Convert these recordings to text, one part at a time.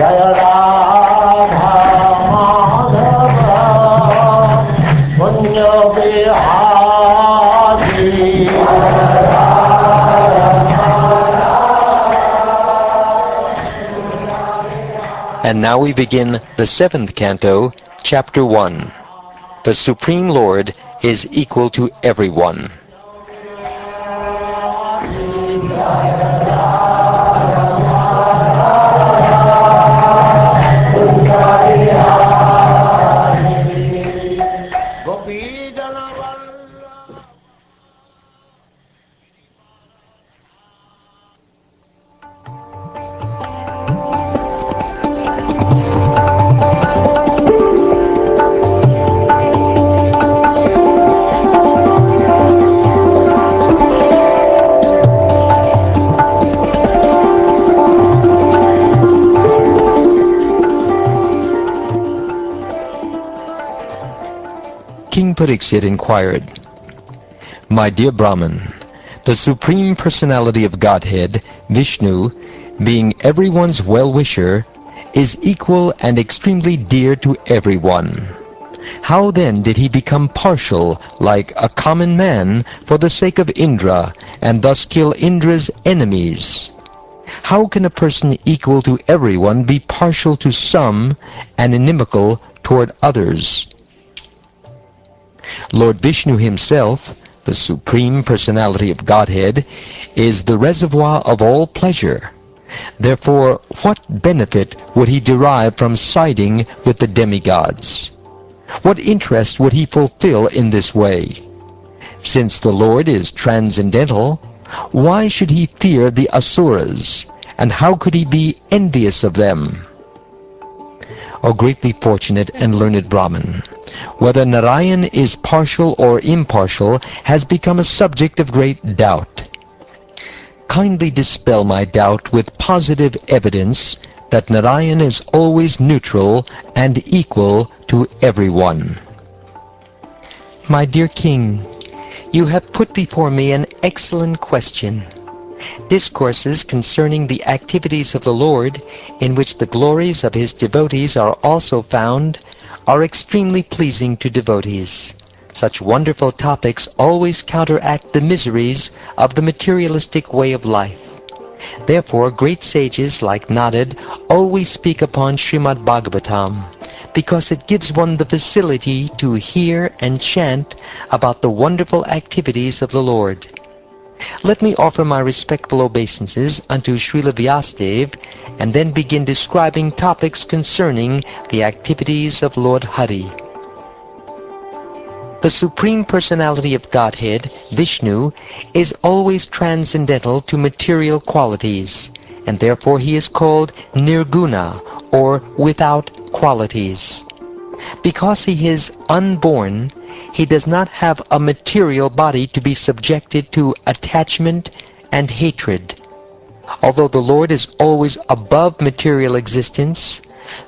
Jai Radha Madhava Punya Bihari. And now we begin the 7th canto, chapter 1. The Supreme Lord is equal to everyone. King Purikid inquired, "My dear Brahman, the Supreme Personality of Godhead, Vishnu, being everyone's well-wisher, is equal and extremely dear to everyone. How then did he become partial, like a common man, for the sake of Indra, and thus kill Indra's enemies? How can a person equal to everyone be partial to some and inimical toward others? Lord Vishnu himself, the Supreme Personality of Godhead, is the reservoir of all pleasure. Therefore, what benefit would he derive from siding with the demigods? What interest would he fulfill in this way? Since the Lord is transcendental, why should he fear the Asuras, and how could he be envious of them?" O greatly fortunate and learned Brahman, whether Narayan is partial or impartial has become a subject of great doubt. Kindly dispel my doubt with positive evidence that Narayan is always neutral and equal to everyone. My dear King, you have put before me an excellent question. Discourses concerning the activities of the Lord, in which the glories of his devotees are also found, are extremely pleasing to devotees. Such wonderful topics always counteract the miseries of the materialistic way of life. Therefore, great sages like Narada always speak upon Srimad Bhagavatam, because it gives one the facility to hear and chant about the wonderful activities of the Lord. Let me offer my respectful obeisances unto Srila Vyasadeva, and then begin describing topics concerning the activities of Lord Hari. The Supreme Personality of Godhead, Vishnu, is always transcendental to material qualities, and therefore he is called Nirguna, or without qualities. Because he is unborn, he does not have a material body to be subjected to attachment and hatred. Although the Lord is always above material existence,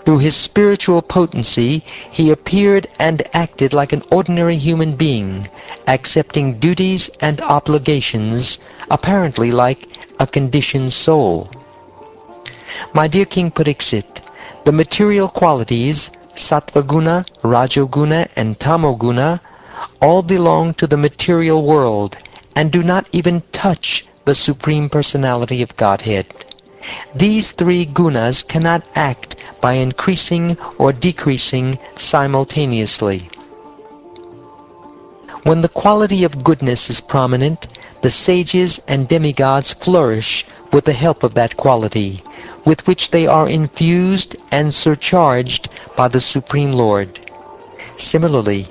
through his spiritual potency he appeared and acted like an ordinary human being, accepting duties and obligations, apparently like a conditioned soul. My dear King Purikid, the material qualities, Sattvaguna, Rajoguna, and Tamoguna, all belong to the material world and do not even touch the Supreme Personality of Godhead. These three gunas cannot act by increasing or decreasing simultaneously. When the quality of goodness is prominent, the sages and demigods flourish with the help of that quality, with which they are infused and surcharged by the Supreme Lord. Similarly,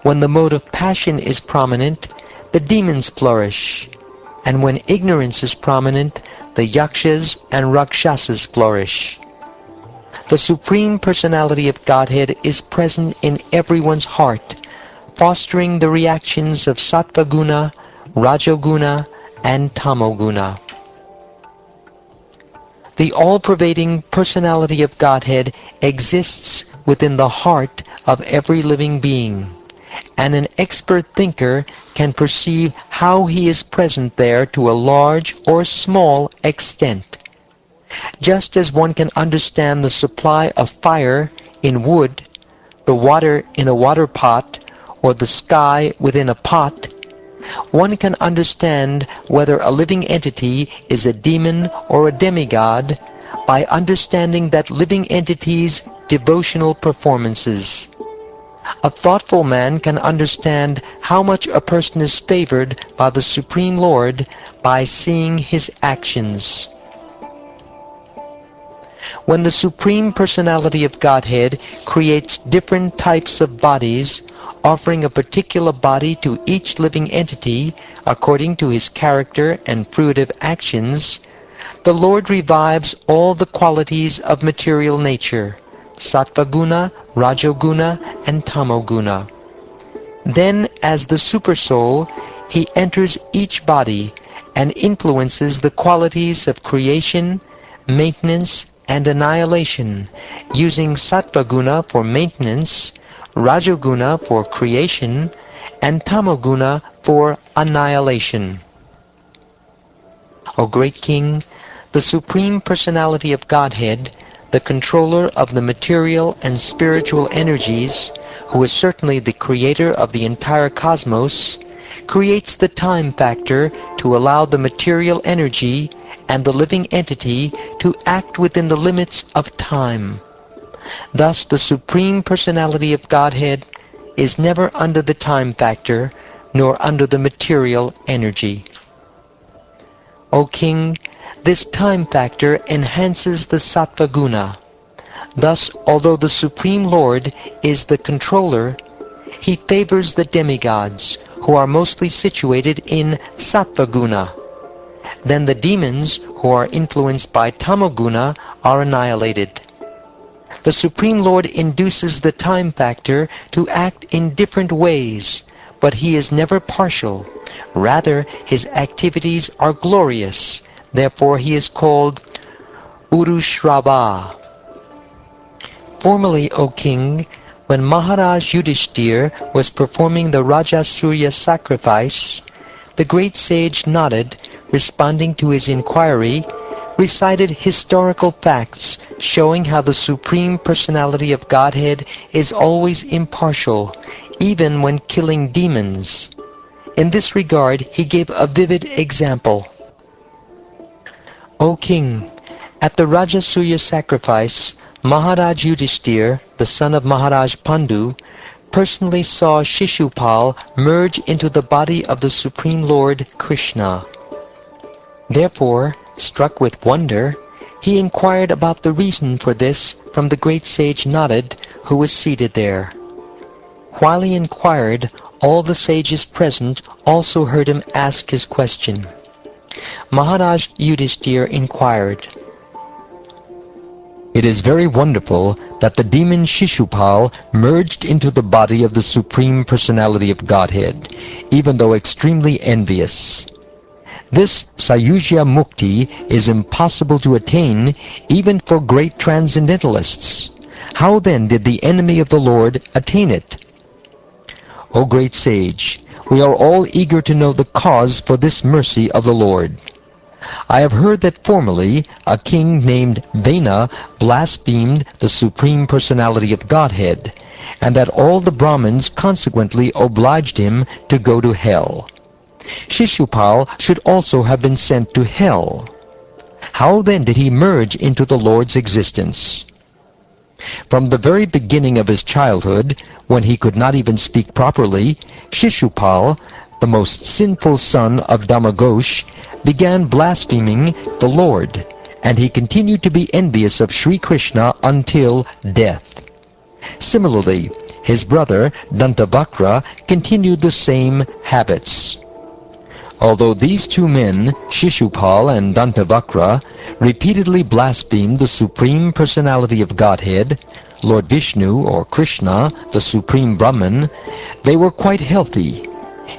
when the mode of passion is prominent, the demons flourish, and when ignorance is prominent, the yakshas and rakshasas flourish. The Supreme Personality of Godhead is present in everyone's heart, fostering the reactions of Sattvaguna, Rajoguna, and Tamoguna. The all-pervading Personality of Godhead exists within the heart of every living being, and an expert thinker can perceive how he is present there to a large or small extent. Just as one can understand the supply of fire in wood, the water in a water pot, or the sky within a pot, one can understand whether a living entity is a demon or a demigod by understanding that living entity's devotional performances. A thoughtful man can understand how much a person is favored by the Supreme Lord by seeing his actions. When the Supreme Personality of Godhead creates different types of bodies, offering a particular body to each living entity according to his character and fruitive actions, the Lord revives all the qualities of material nature, Sattvaguna, Rajoguna, and Tamoguna. Then, as the Supersoul, he enters each body and influences the qualities of creation, maintenance, and annihilation, using Sattvaguna for maintenance, Rajoguna for creation, and Tamoguna for annihilation. O great King, the Supreme Personality of Godhead, the controller of the material and spiritual energies, who is certainly the creator of the entire cosmos, creates the time factor to allow the material energy and the living entity to act within the limits of time. Thus, the Supreme Personality of Godhead is never under the time factor, nor under the material energy. O King, this time factor enhances the Sattvaguna. Thus, although the Supreme Lord is the controller, he favors the demigods, who are mostly situated in Sattvaguna. Then the demons, who are influenced by Tamoguna, are annihilated. The Supreme Lord induces the time factor to act in different ways, but he is never partial. Rather, his activities are glorious. Therefore, he is called Urushrava. Formerly, O King, when Maharaj Yudhishthir was performing the Rajasuya sacrifice, the great sage Narada, responding to his inquiry, recited historical facts showing how the Supreme Personality of Godhead is always impartial, even when killing demons. In this regard, he gave a vivid example. O King, at the Rajasuya sacrifice, Maharaj Yudhishthir, the son of Maharaj Pandu, personally saw Shishupal merge into the body of the Supreme Lord Krishna. Therefore, struck with wonder, he inquired about the reason for this from the great sage Narada, who was seated there. While he inquired, all the sages present also heard him ask his question. Maharaj Yudhishthir inquired, It is very wonderful that the demon Shishupal merged into the body of the Supreme Personality of Godhead, even though extremely envious. This Sayujya Mukti is impossible to attain even for great transcendentalists. How then did the enemy of the Lord attain it? O great sage, we are all eager to know the cause for this mercy of the Lord. I have heard that formerly a king named Vena blasphemed the Supreme Personality of Godhead, and that all the Brahmins consequently obliged him to go to hell. Shishupal should also have been sent to hell. How then did he merge into the Lord's existence? From the very beginning of his childhood, when he could not even speak properly, Shishupal, the most sinful son of Damagosh, began blaspheming the Lord, and he continued to be envious of Sri Krishna until death. Similarly, his brother Dantavakra continued the same habits. Although these two men, Shishupal and Dantavakra, repeatedly blasphemed the Supreme Personality of Godhead, Lord Vishnu or Krishna, the Supreme Brahman, they were quite healthy.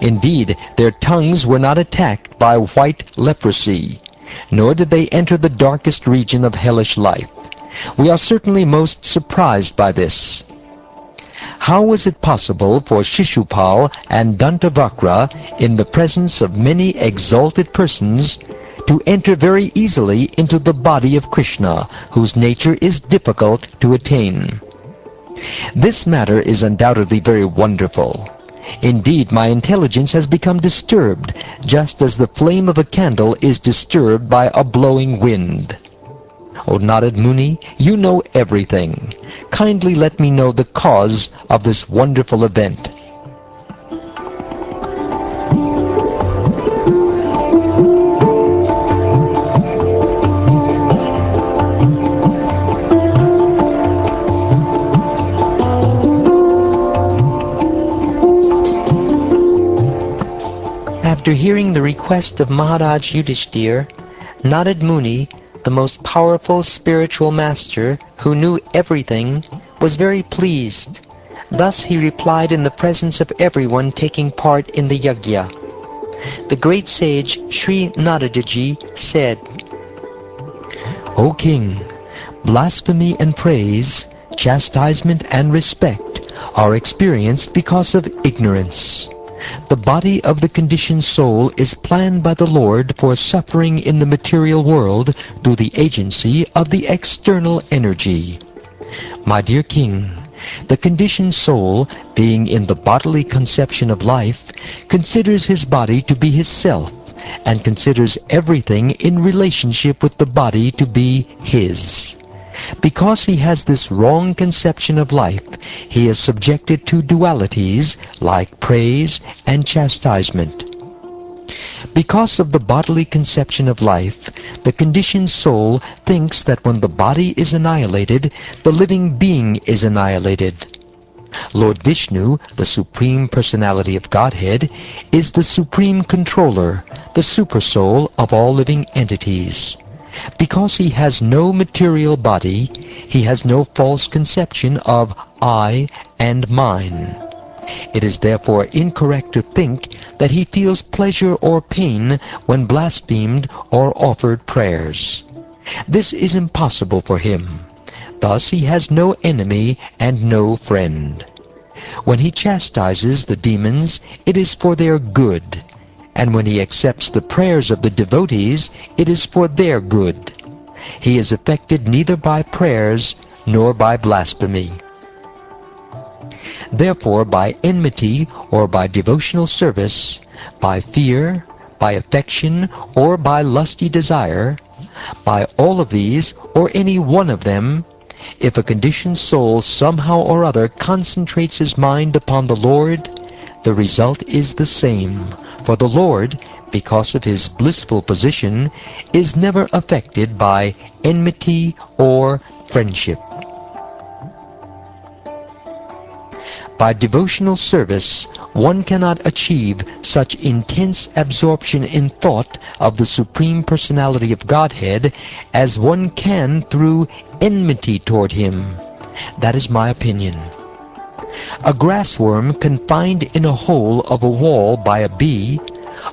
Indeed, their tongues were not attacked by white leprosy, nor did they enter the darkest region of hellish life. We are certainly most surprised by this. How was it possible for Shishupal and Dantavakra, in the presence of many exalted persons, to enter very easily into the body of Krishna, whose nature is difficult to attain. This matter is undoubtedly very wonderful. Indeed, my intelligence has become disturbed, just as the flame of a candle is disturbed by a blowing wind. O Narad Muni, you know everything. Kindly let me know the cause of this wonderful event. After hearing the request of Maharaj Yudhishthir, Narad Muni, the most powerful spiritual master who knew everything, was very pleased. Thus he replied in the presence of everyone taking part in the yajna. The great sage Sri Naradaji said, O king, blasphemy and praise, chastisement and respect are experienced because of ignorance. The body of the conditioned soul is planned by the Lord for suffering in the material world through the agency of the external energy. My dear king, the conditioned soul, being in the bodily conception of life, considers his body to be his self, and considers everything in relationship with the body to be his. Because he has this wrong conception of life, he is subjected to dualities like praise and chastisement. Because of the bodily conception of life, the conditioned soul thinks that when the body is annihilated, the living being is annihilated. Lord Vishnu, the Supreme Personality of Godhead, is the Supreme Controller, the Supersoul of all living entities. Because he has no material body, he has no false conception of I and mine. It is therefore incorrect to think that he feels pleasure or pain when blasphemed or offered prayers. This is impossible for him. Thus he has no enemy and no friend. When he chastises the demons, it is for their good. And when he accepts the prayers of the devotees, it is for their good. He is affected neither by prayers nor by blasphemy. Therefore, by enmity or by devotional service, by fear, by affection, or by lusty desire, by all of these or any one of them, if a conditioned soul somehow or other concentrates his mind upon the Lord, the result is the same. For the Lord, because of his blissful position, is never affected by enmity or friendship. By devotional service, one cannot achieve such intense absorption in thought of the Supreme Personality of Godhead as one can through enmity toward him. That is my opinion. A grassworm confined in a hole of a wall by a bee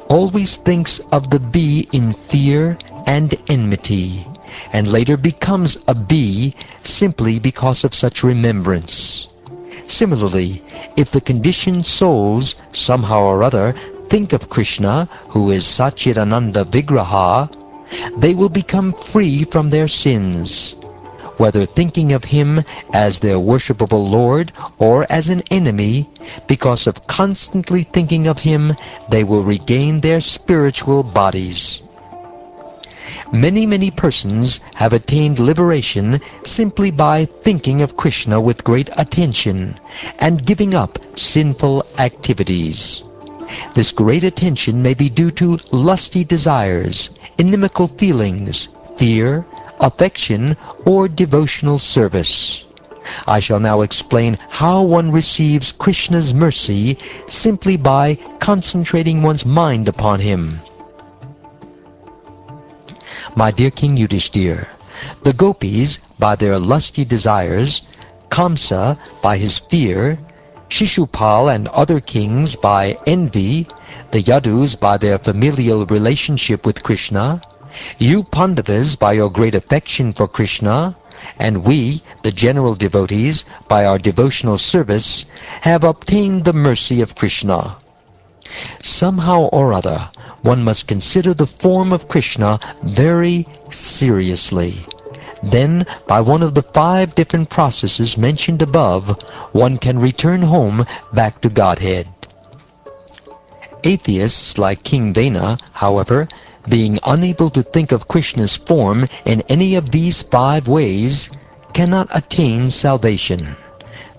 always thinks of the bee in fear and enmity, and later becomes a bee simply because of such remembrance. Similarly, if the conditioned souls somehow or other think of Krishna, who is Satchidananda Vigraha, they will become free from their sins. Whether thinking of him as their worshipable Lord or as an enemy, because of constantly thinking of him, they will regain their spiritual bodies. Many persons have attained liberation simply by thinking of Krishna with great attention and giving up sinful activities. This great attention may be due to lusty desires, inimical feelings, fear, affection, or devotional service. I shall now explain how one receives Krishna's mercy simply by concentrating one's mind upon him. My dear King Yudhishthir, the gopis by their lusty desires, Kamsa by his fear, Shishupal and other kings by envy, the Yadus by their familial relationship with Krishna, you Pandavas by your great affection for Krishna, and we, the general devotees, by our devotional service, have obtained the mercy of Krishna. Somehow or other, one must consider the form of Krishna very seriously. Then, by one of the 5 different processes mentioned above, one can return home back to Godhead. Atheists like King Vena, however, being unable to think of Krishna's form in any of these 5 ways, cannot attain salvation.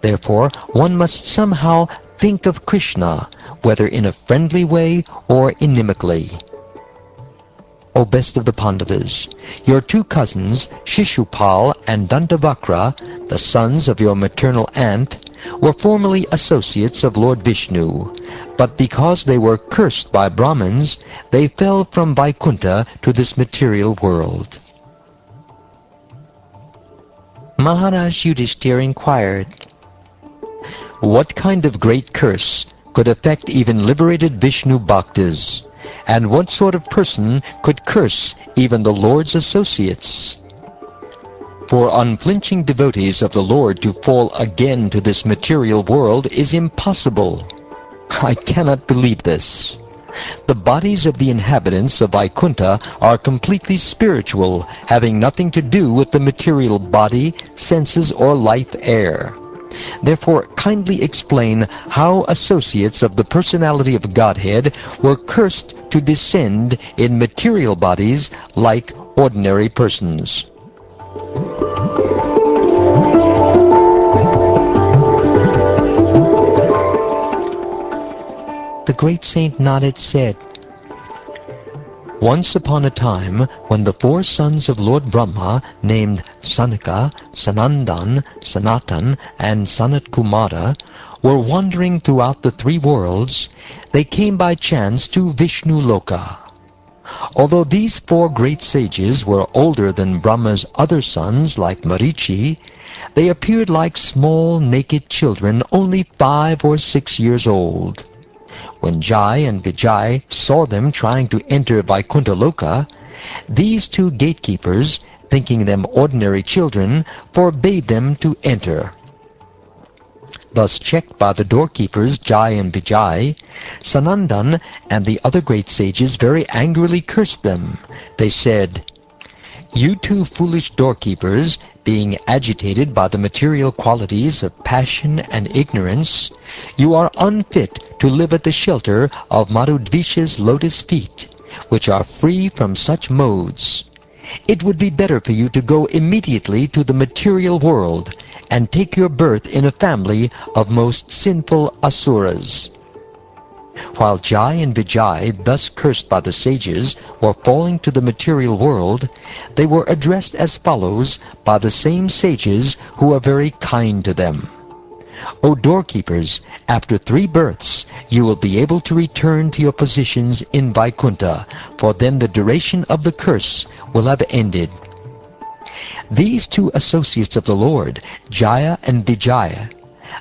Therefore, one must somehow think of Krishna, whether in a friendly way or inimically. O best of the Pandavas, your 2 cousins, Shishupal and Dantavakra, the sons of your maternal aunt, were formerly associates of Lord Vishnu, but because they were cursed by Brahmins, they fell from Vaikuntha to this material world. Maharaj Yudhishthir inquired, What kind of great curse could affect even liberated Vishnu Bhaktas? And what sort of person could curse even the Lord's associates? For unflinching devotees of the Lord to fall again to this material world is impossible. I cannot believe this. The bodies of the inhabitants of Vaikuntha are completely spiritual, having nothing to do with the material body, senses, or life air. Therefore, kindly explain how associates of the personality of Godhead were cursed to descend in material bodies like ordinary persons. The great saint Narada said, Once upon a time, when the 4 sons of Lord Brahma, named Sanaka, Sanandan, Sanatan, and Sanat Kumara, were wandering throughout the 3 worlds, they came by chance to Vishnu Loka. Although these 4 great sages were older than Brahma's other sons, like Marichi, they appeared like small naked children only 5 or 6 years old. When Jai and Vijay saw them trying to enter Vaikuntha Loka, these 2 gatekeepers, thinking them ordinary children, forbade them to enter. Thus checked by the doorkeepers Jai and Vijay, Sanandan and the other great sages very angrily cursed them. They said, You 2 foolish doorkeepers, being agitated by the material qualities of passion and ignorance, you are unfit to live at the shelter of Marudvisha's lotus feet, which are free from such modes. It would be better for you to go immediately to the material world and take your birth in a family of most sinful asuras. While Jai and Vijay, thus cursed by the sages, were falling to the material world, they were addressed as follows by the same sages who are very kind to them. O doorkeepers, after 3 births, you will be able to return to your positions in Vaikuntha, for then the duration of the curse will have ended. These 2 associates of the Lord, Jaya and Vijaya,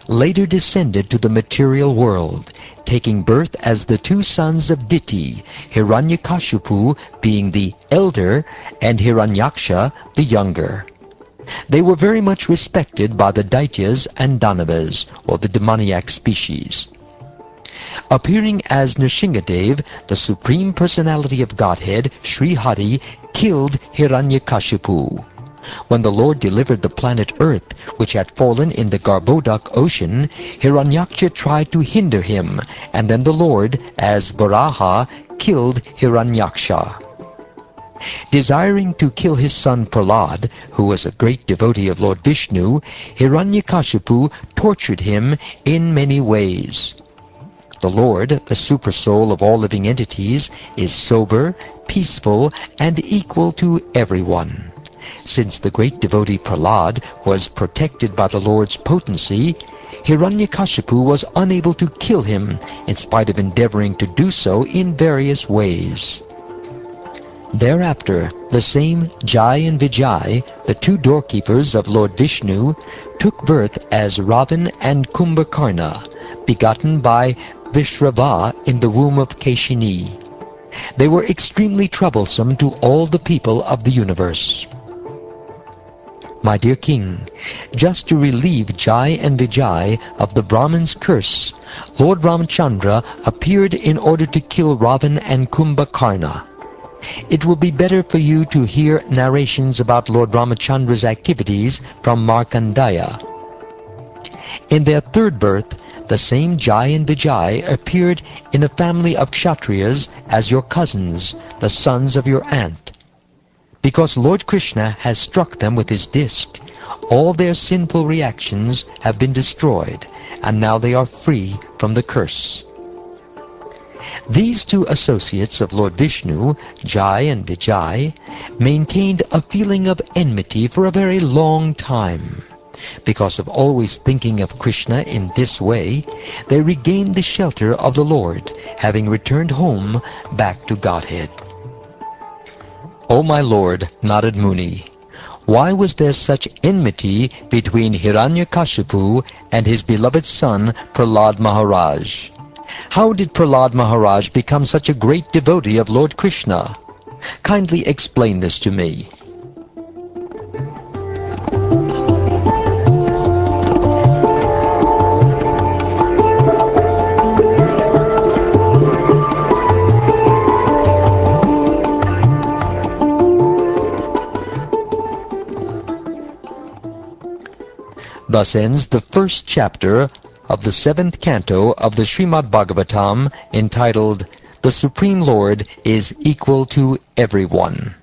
later descended to the material world, taking birth as the 2 sons of Diti, Hiranyakashipu being the elder and Hiranyaksha the younger. They were very much respected by the Daityas and Danavas, or the demoniac species. Appearing as Nrsingadev, the Supreme Personality of Godhead, Sri Hari, killed Hiranyakashipu. When the Lord delivered the planet Earth, which had fallen in the Garbhodak ocean, Hiranyaksha tried to hinder him, and then the Lord, as Varaha, killed Hiranyaksha. Desiring to kill his son Prahlad, who was a great devotee of Lord Vishnu, Hiranyakashipu tortured him in many ways. The Lord, the supersoul of all living entities, is sober, peaceful, and equal to everyone. Since the great devotee Prahlad was protected by the Lord's potency, Hiranyakashipu was unable to kill him, in spite of endeavoring to do so in various ways. Thereafter, the same Jai and Vijay, the 2 doorkeepers of Lord Vishnu, took birth as Ravan and Kumbhakarna, begotten by Vishrava in the womb of Keshini. They were extremely troublesome to all the people of the universe. My dear king, just to relieve Jai and Vijay of the Brahmin's curse, Lord Ramchandra appeared in order to kill Ravan and Kumbhakarna. It will be better for you to hear narrations about Lord Ramachandra's activities from Markandeya. In their third birth, the same Jai and Vijay appeared in a family of Kshatriyas as your cousins, the sons of your aunt. Because Lord Krishna has struck them with his disc, all their sinful reactions have been destroyed, and now they are free from the curse. These two associates of Lord Vishnu, Jai and Vijay, maintained a feeling of enmity for a very long time. Because of always thinking of Krishna in this way, they regained the shelter of the Lord, having returned home back to Godhead. O my Lord, Narad Muni, why was there such enmity between Hiranyakashipu and his beloved son Prahlad Maharaj? How did Prahlad Maharaj become such a great devotee of Lord Krishna? Kindly explain this to me. Thus ends the first chapter of the 7th canto of the Srimad Bhagavatam, entitled, The Supreme Lord is Equal to Everyone.